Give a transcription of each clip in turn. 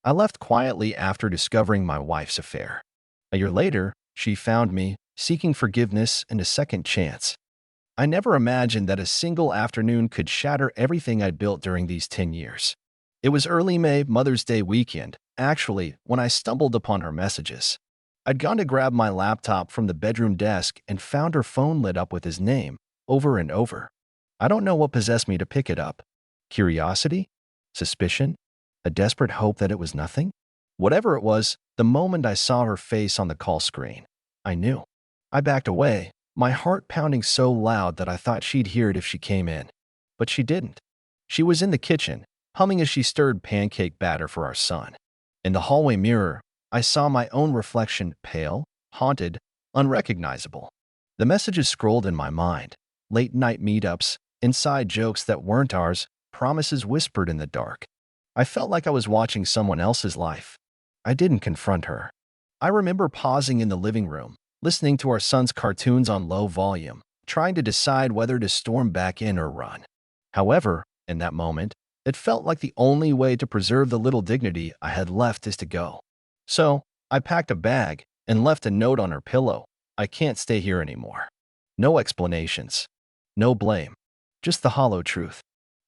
I left quietly after discovering my wife's affair. A year later, she found me, seeking forgiveness and a second chance. I never imagined that a single afternoon could shatter everything I'd built during these 10 years. It was early May, Mother's Day weekend, actually, when I stumbled upon her messages. I'd gone to grab my laptop from the bedroom desk and found her phone lit up with his name, over and over. I don't know what possessed me to pick it up. Curiosity? Suspicion? A desperate hope that it was nothing? Whatever it was, the moment I saw her face on the call screen, I knew. I backed away, my heart pounding so loud that I thought she'd hear it if she came in. But she didn't. She was in the kitchen, humming as she stirred pancake batter for our son. In the hallway mirror, I saw my own reflection, pale, haunted, unrecognizable. The messages scrolled in my mind. Late-night meetups, inside jokes that weren't ours, promises whispered in the dark. I felt like I was watching someone else's life. I didn't confront her. I remember pausing in the living room, listening to our son's cartoons on low volume, trying to decide whether to storm back in or run. However, in that moment, it felt like the only way to preserve the little dignity I had left is to go. So, I packed a bag and left a note on her pillow. I can't stay here anymore. No explanations. No blame. Just the hollow truth.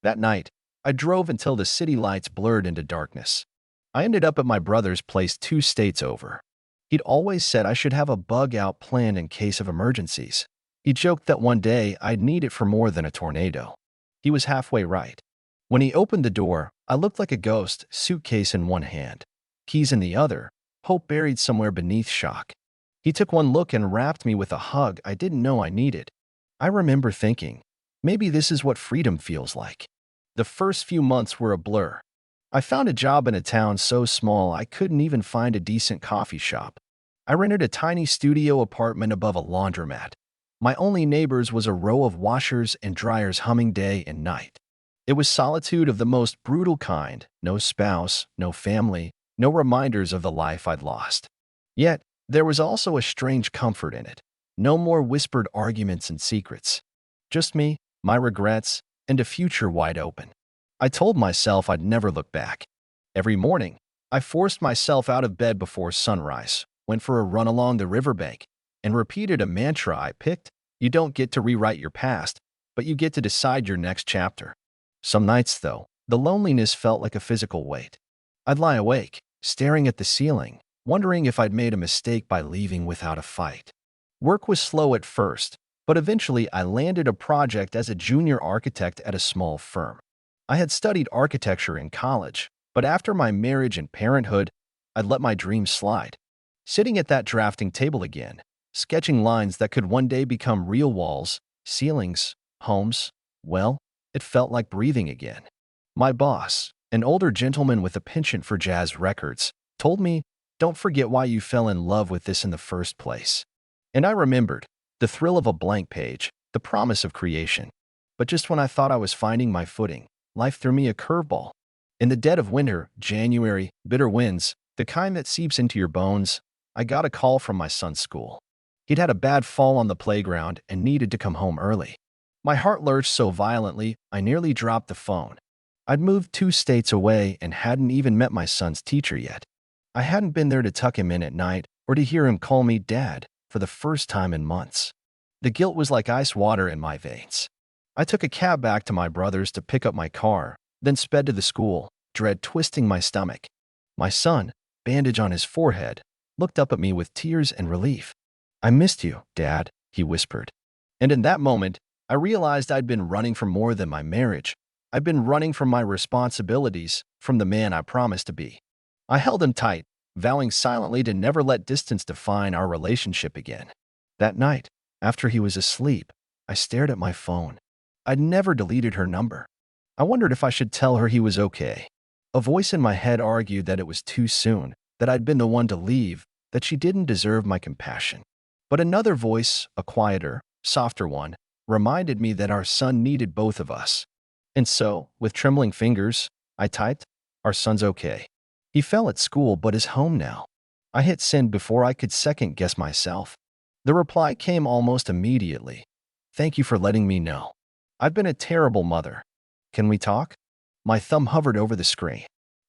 That night, I drove until the city lights blurred into darkness. I ended up at my brother's place 2 states over. He'd always said I should have a bug-out plan in case of emergencies. He joked that one day I'd need it for more than a tornado. He was halfway right. When he opened the door, I looked like a ghost, suitcase in one hand, keys in the other, hope buried somewhere beneath shock. He took one look and wrapped me with a hug I didn't know I needed. I remember thinking, maybe this is what freedom feels like. The first few months were a blur. I found a job in a town so small I couldn't even find a decent coffee shop. I rented a tiny studio apartment above a laundromat. My only neighbors was a row of washers and dryers humming day and night. It was solitude of the most brutal kind, no spouse, no family, no reminders of the life I'd lost. Yet, there was also a strange comfort in it. No more whispered arguments and secrets. Just me, my regrets, and a future wide open. I told myself I'd never look back. Every morning, I forced myself out of bed before sunrise, went for a run along the riverbank, and repeated a mantra I picked: you don't get to rewrite your past, but you get to decide your next chapter. Some nights, though, the loneliness felt like a physical weight. I'd lie awake, staring at the ceiling, wondering if I'd made a mistake by leaving without a fight. Work was slow at first, but eventually I landed a project as a junior architect at a small firm. I had studied architecture in college, but after my marriage and parenthood, I'd let my dreams slide. Sitting at that drafting table again, sketching lines that could one day become real walls, ceilings, homes, well, it felt like breathing again. My boss, an older gentleman with a penchant for jazz records, told me, "Don't forget why you fell in love with this in the first place." And I remembered, the thrill of a blank page, the promise of creation. But just when I thought I was finding my footing, life threw me a curveball. In the dead of winter, January, bitter winds, the kind that seeps into your bones, I got a call from my son's school. He'd had a bad fall on the playground and needed to come home early. My heart lurched so violently, I nearly dropped the phone. I'd moved 2 states away and hadn't even met my son's teacher yet. I hadn't been there to tuck him in at night or to hear him call me Dad for the first time in months. The guilt was like ice water in my veins. I took a cab back to my brother's to pick up my car, then sped to the school, dread twisting my stomach. My son, bandage on his forehead, looked up at me with tears and relief. "I missed you, Dad," he whispered. And in that moment, I realized I'd been running from more than my marriage. I'd been running from my responsibilities, from the man I promised to be. I held him tight, vowing silently to never let distance define our relationship again. That night, after he was asleep, I stared at my phone. I'd never deleted her number. I wondered if I should tell her he was okay. A voice in my head argued that it was too soon, that I'd been the one to leave, that she didn't deserve my compassion. But another voice, a quieter, softer one, reminded me that our son needed both of us. And so, with trembling fingers, I typed, "Our son's okay. He fell at school but is home now." I hit send before I could second-guess myself. The reply came almost immediately. "Thank you for letting me know. I've been a terrible mother. Can we talk?" My thumb hovered over the screen.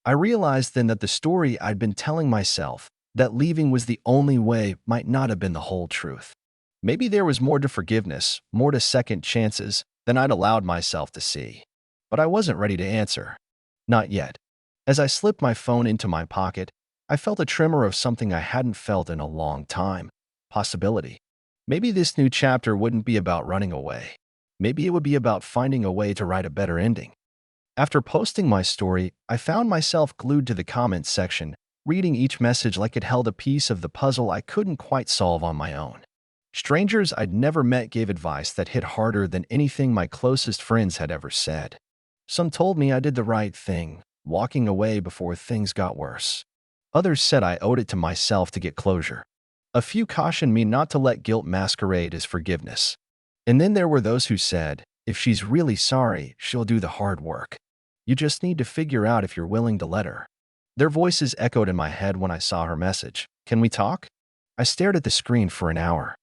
I realized then that the story I'd been telling myself, that leaving was the only way, might not have been the whole truth. Maybe there was more to forgiveness, more to second chances than I'd allowed myself to see. But I wasn't ready to answer. Not yet. As I slipped my phone into my pocket, I felt a tremor of something I hadn't felt in a long time. Possibility. Maybe this new chapter wouldn't be about running away. Maybe it would be about finding a way to write a better ending. After posting my story, I found myself glued to the comments section, reading each message like it held a piece of the puzzle I couldn't quite solve on my own. Strangers I'd never met gave advice that hit harder than anything my closest friends had ever said. Some told me I did the right thing, walking away before things got worse. Others said I owed it to myself to get closure. A few cautioned me not to let guilt masquerade as forgiveness. And then there were those who said, if she's really sorry, she'll do the hard work. You just need to figure out if you're willing to let her. Their voices echoed in my head when I saw her message. Can we talk? I stared at the screen for an hour.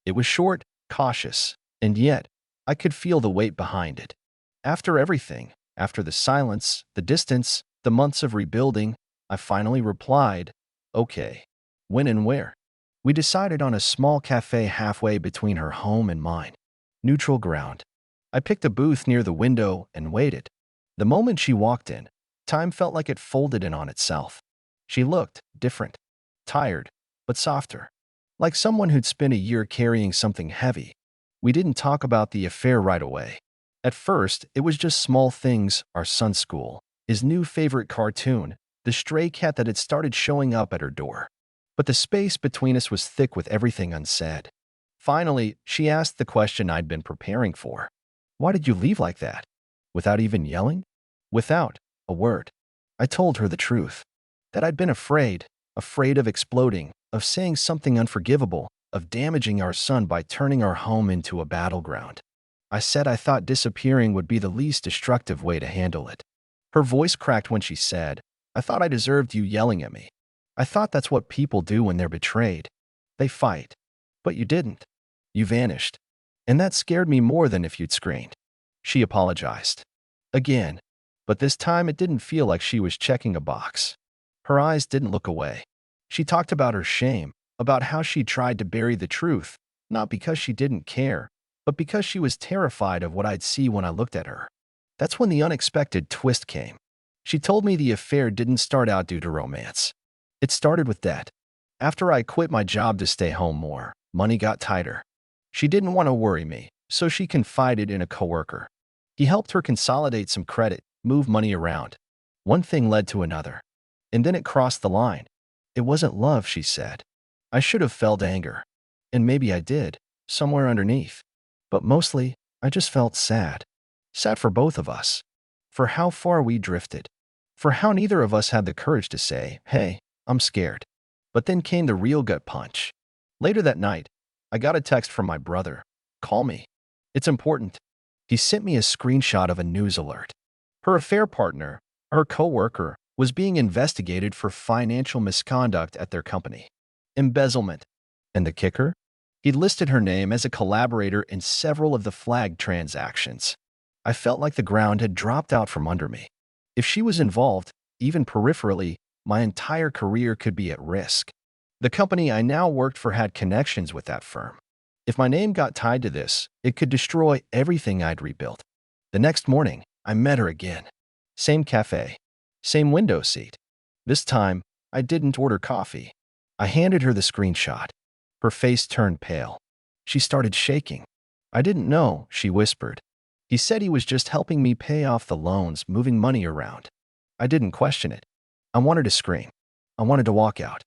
It was short, cautious, and yet I could feel the weight behind it. After everything, after the silence, the distance, the months of rebuilding, I finally replied, okay. When and where? We decided on a small cafe halfway between her home and mine. Neutral ground. I picked a booth near the window and waited. The moment she walked in, time felt like it folded in on itself. She looked different, tired, but softer, like someone who'd spent a year carrying something heavy. We didn't talk about the affair right away. At first, it was just small things, our son's school, his new favorite cartoon, the stray cat that had started showing up at her door. But the space between us was thick with everything unsaid. Finally, she asked the question I'd been preparing for. Why did you leave like that? Without even yelling? Without a word. I told her the truth. That I'd been afraid of exploding, of saying something unforgivable, of damaging our son by turning our home into a battleground. I said I thought disappearing would be the least destructive way to handle it. Her voice cracked when she said, I thought I deserved you yelling at me. I thought that's what people do when they're betrayed. They fight. But you didn't. You vanished. And that scared me more than if you'd screamed. She apologized. Again. But this time it didn't feel like she was checking a box. Her eyes didn't look away. She talked about her shame, about how she tried to bury the truth, not because she didn't care, but because she was terrified of what I'd see when I looked at her. That's when the unexpected twist came. She told me the affair didn't start out due to romance. It started with debt. After I quit my job to stay home more, money got tighter. She didn't want to worry me, so she confided in a coworker. He helped her consolidate some credit, move money around. One thing led to another. And then it crossed the line. It wasn't love, she said. I should have felt anger. And maybe I did, somewhere underneath. But mostly, I just felt sad. Sad for both of us. For how far we drifted. For how neither of us had the courage to say, hey, I'm scared. But then came the real gut punch. Later that night, I got a text from my brother. Call me. It's important. He sent me a screenshot of a news alert. Her affair partner, her coworker, was being investigated for financial misconduct at their company. Embezzlement. And the kicker? He'd listed her name as a collaborator in several of the flagged transactions. I felt like the ground had dropped out from under me. If she was involved, even peripherally, my entire career could be at risk. The company I now worked for had connections with that firm. If my name got tied to this, it could destroy everything I'd rebuilt. The next morning, I met her again. Same cafe. Same window seat. This time, I didn't order coffee. I handed her the screenshot. Her face turned pale. She started shaking. I didn't know, she whispered. He said he was just helping me pay off the loans, moving money around. I didn't question it. I wanted to scream. I wanted to walk out.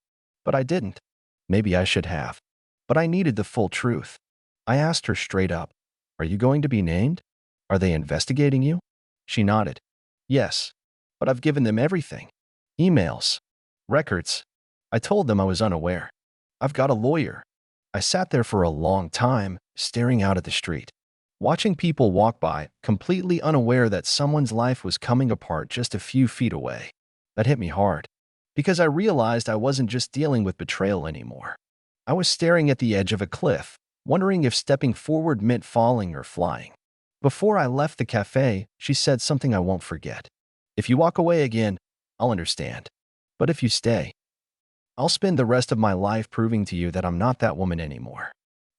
But I didn't. Maybe I should have. But I needed the full truth. I asked her straight up, are you going to be named? Are they investigating you? She nodded. Yes. But I've given them everything. Emails. Records. I told them I was unaware. I've got a lawyer. I sat there for a long time, staring out at the street, watching people walk by, completely unaware that someone's life was coming apart just a few feet away. That hit me hard, because I realized I wasn't just dealing with betrayal anymore. I was staring at the edge of a cliff, wondering if stepping forward meant falling or flying. Before I left the cafe, she said something I won't forget. If you walk away again, I'll understand. But if you stay, I'll spend the rest of my life proving to you that I'm not that woman anymore.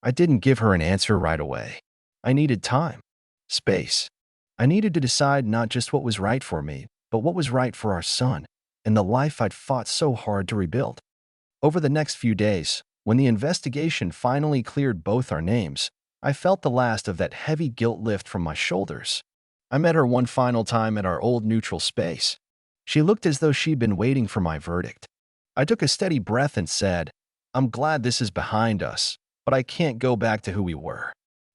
I didn't give her an answer right away. I needed time, space. I needed to decide not just what was right for me, but what was right for our son and the life I'd fought so hard to rebuild. Over the next few days, when the investigation finally cleared both our names, I felt the last of that heavy guilt lift from my shoulders. I met her one final time at our old neutral space. She looked as though she'd been waiting for my verdict. I took a steady breath and said, "I'm glad this is behind us, but I can't go back to who we were."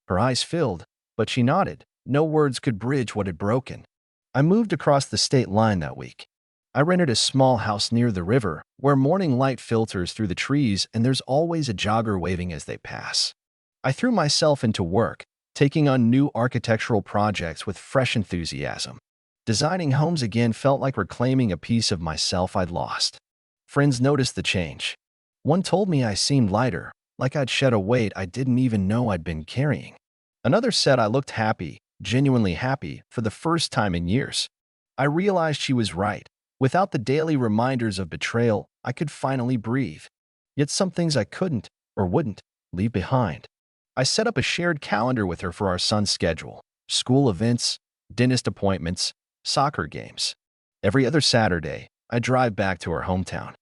Her eyes filled, but she nodded. No words could bridge what had broken. I moved across the state line that week. I rented a small house near the river where morning light filters through the trees and there's always a jogger waving as they pass. I threw myself into work, taking on new architectural projects with fresh enthusiasm. Designing homes again felt like reclaiming a piece of myself I'd lost. Friends noticed the change. One told me I seemed lighter, like I'd shed a weight I didn't even know I'd been carrying. Another said I looked happy, genuinely happy, for the first time in years. I realized she was right. Without the daily reminders of betrayal, I could finally breathe. Yet some things I couldn't, or wouldn't, leave behind. I set up a shared calendar with her for our son's schedule: school events, dentist appointments, soccer games. Every other Saturday, I drive back to our hometown.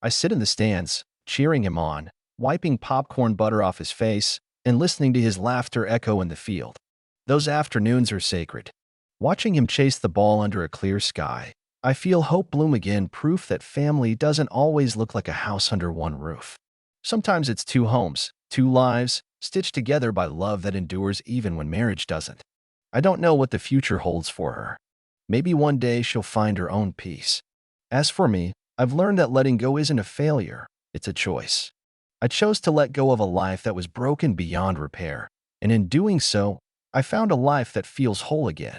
I sit in the stands, cheering him on, wiping popcorn butter off his face, and listening to his laughter echo in the field. Those afternoons are sacred. Watching him chase the ball under a clear sky, I feel hope bloom again, proof that family doesn't always look like a house under one roof. Sometimes it's two homes, two lives, stitched together by love that endures even when marriage doesn't. I don't know what the future holds for her. Maybe one day she'll find her own peace. As for me, I've learned that letting go isn't a failure, it's a choice. I chose to let go of a life that was broken beyond repair, and in doing so, I found a life that feels whole again.